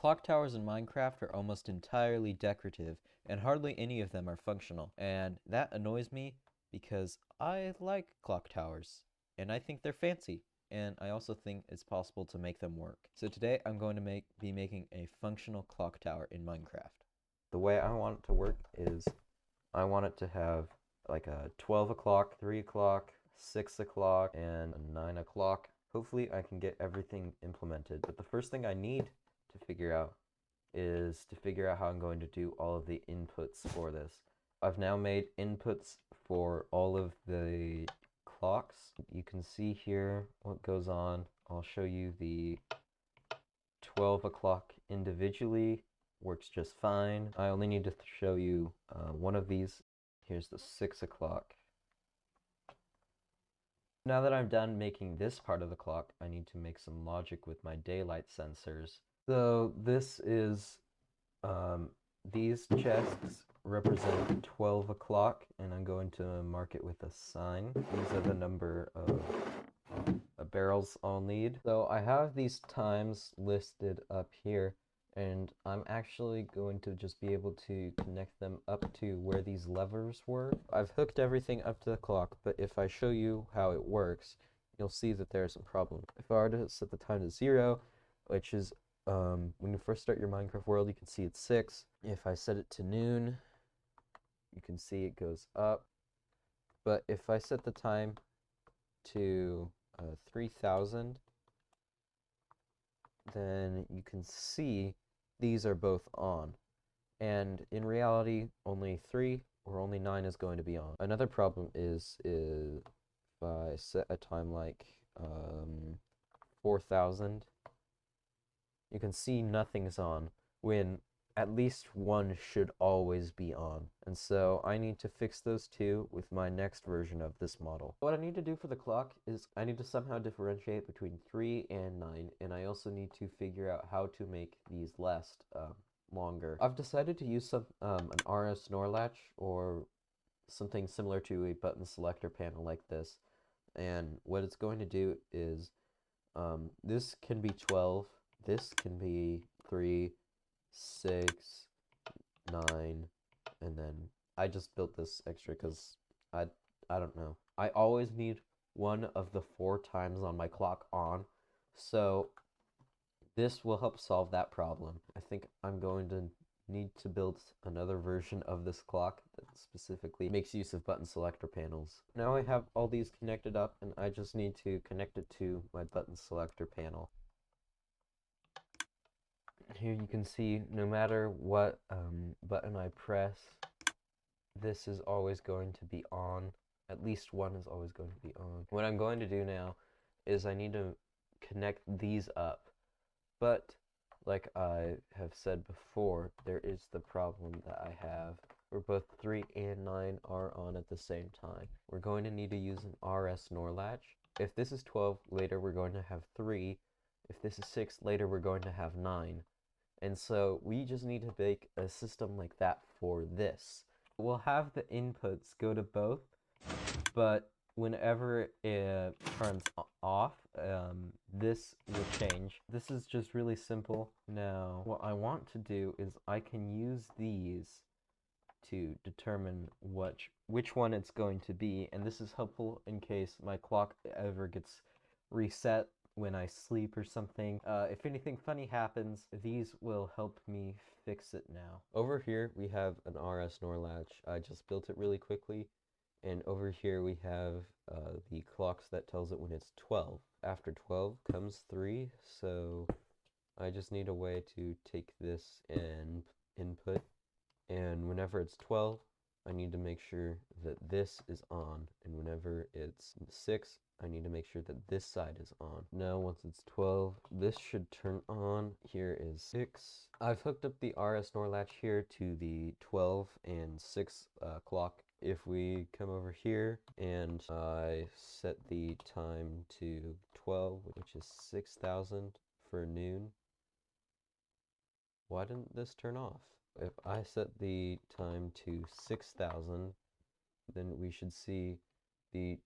Clock towers in Minecraft are almost entirely decorative, and hardly any of them are functional. And that annoys me because I like clock towers, and I think they're fancy. And I also think it's possible to make them work. So today I'm going to be making a functional clock tower in Minecraft. The way I want it to work is I want it to have like a 12 o'clock, 3 o'clock, 6 o'clock, and a 9 o'clock. Hopefully I can get everything implemented. But the first thing I need to figure out is to figure out how I'm going to do all of the inputs for this. I've now made inputs for all of the clocks. You can see here what goes on. I'll show you the 12 o'clock individually. Works just fine. I only need to show you one of these. Here's the 6 o'clock. Now that I'm done making this part of the clock, I need to make some logic with my daylight sensors. So this is, these chests represent 12 o'clock, and I'm going to mark it with a sign. These are the number of barrels I'll need. So I have these times listed up here, and I'm actually going to just be able to connect them up to where these levers were. I've hooked everything up to the clock, but if I show you how it works, you'll see that there's some problem. If I were to set the time to 0, which is when you first start your Minecraft world, you can see it's 6. If I set it to noon, you can see it goes up. But if I set the time to 3000, then you can see these are both on. And in reality, only 3 or only 9 is going to be on. Another problem is if I set a time like 4000, you can see nothing's on when at least one should always be on. And so I need to fix those two with my next version of this model. What I need to do for the clock is I need to somehow differentiate between 3 and 9, and I also need to figure out how to make these last longer. I've decided to use an RS NOR latch or something similar to a button selector panel like this. And what it's going to do is this can be 12, this can be 3, 6, 9, and then I just built this extra because I don't know. I always need one of the 4 times on my clock on, so this will help solve that problem. I think I'm going to need to build another version of this clock that specifically makes use of button selector panels. Now I have all these connected up, and I just need to connect it to my button selector panel. Here you can see no matter what button I press, this is always going to be on. At least one is always going to be on. What I'm going to do now is I need to connect these up. But like I have said before, there is the problem that I have where both 3 and 9 are on at the same time. We're going to need to use an RS NOR latch. If this is 12, later we're going to have 3. If this is 6, later we're going to have 9. And so we just need to make a system like that for this. We'll have the inputs go to both, but whenever it turns off, this will change. This is just really simple. Now, what I want to do is I can use these to determine which one it's going to be, and this is helpful in case my clock ever gets reset when I sleep or something. If anything funny happens, these will help me fix it now. Over here we have an RS NOR latch. I just built it really quickly. And over here we have the clocks that tells it when it's 12. After 12 comes 3, so I just need a way to take this and input. And whenever it's 12, I need to make sure that this is on. And whenever it's 6, I need to make sure that this side is on. Now once it's 12, this should turn on. Here is 6. I've hooked up the RS NOR latch here to the 12 and 6 clock. If we come over here and I set the time to 12, which is 6000 for noon, why didn't this turn off? If I set the time to 6000, then we should see the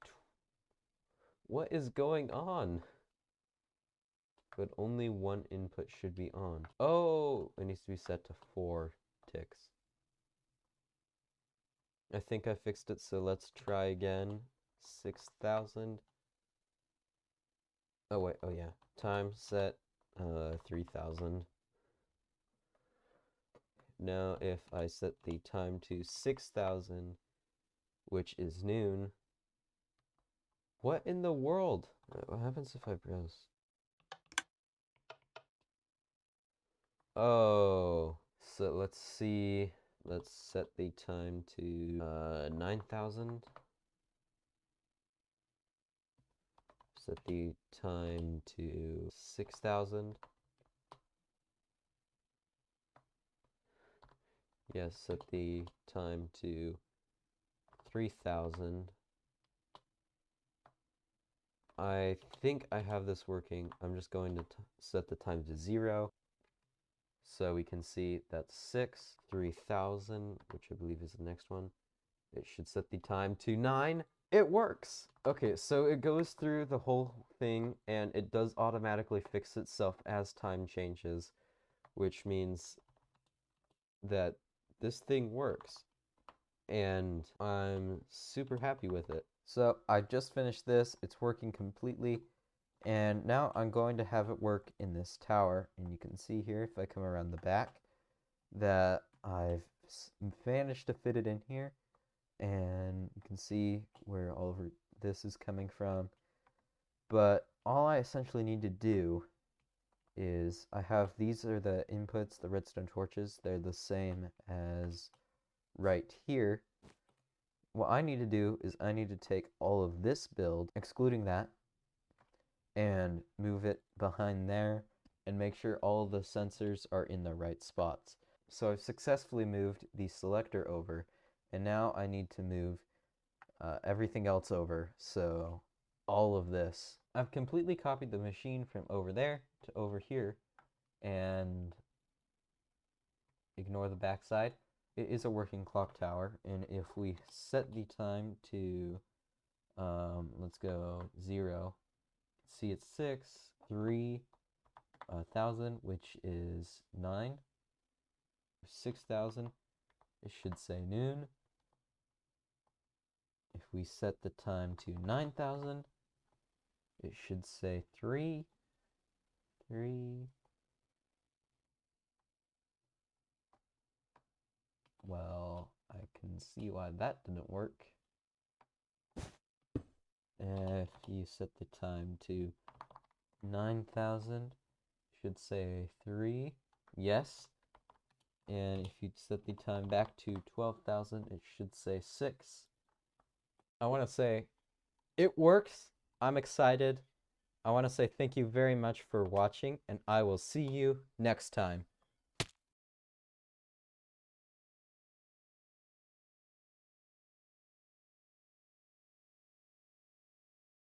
what is going on? but only one input should be on. Oh, it needs to be set to 4 ticks. I think I fixed it, so let's try again. 6,000. Oh wait, oh yeah. Time set 3,000. Now if I set the time to 6,000, which is noon. What in the world? What happens if I browse? Oh, so let's see. Let's set the time to 9,000. Set the time to 6,000. Yes, set the time to 3,000. I think I have this working. I'm just going to set the time to 0. So we can see that's 6, 3,000, which I believe is the next one. It should set the time to 9. It works! Okay, so it goes through the whole thing, and it does automatically fix itself as time changes, which means that this thing works. And I'm super happy with it. So I just finished this. It's working completely. And now I'm going to have it work in this tower. And you can see here, if I come around the back, that I've managed to fit it in here. And you can see where all of this is coming from. But all I essentially need to do is these are the inputs, the redstone torches. They're the same as right here. What I need to do is I need to take all of this build, excluding that, and move it behind there and make sure all the sensors are in the right spots. So I've successfully moved the selector over, and now I need to move everything else over, so all of this. I've completely copied the machine from over there to over here, and ignore the backside. It is a working clock tower, and if we set the time to, let's go 0, see it's 6, 3,000, which is 9, 6,000, it should say noon. If we set the time to 9,000, it should say 3, 3. Well, I can see why that didn't work. If you set the time to 9,000, should say 3. Yes. And if you set the time back to 12,000, it should say 6. I want to say it works. I'm excited. I want to say thank you very much for watching, and I will see you next time.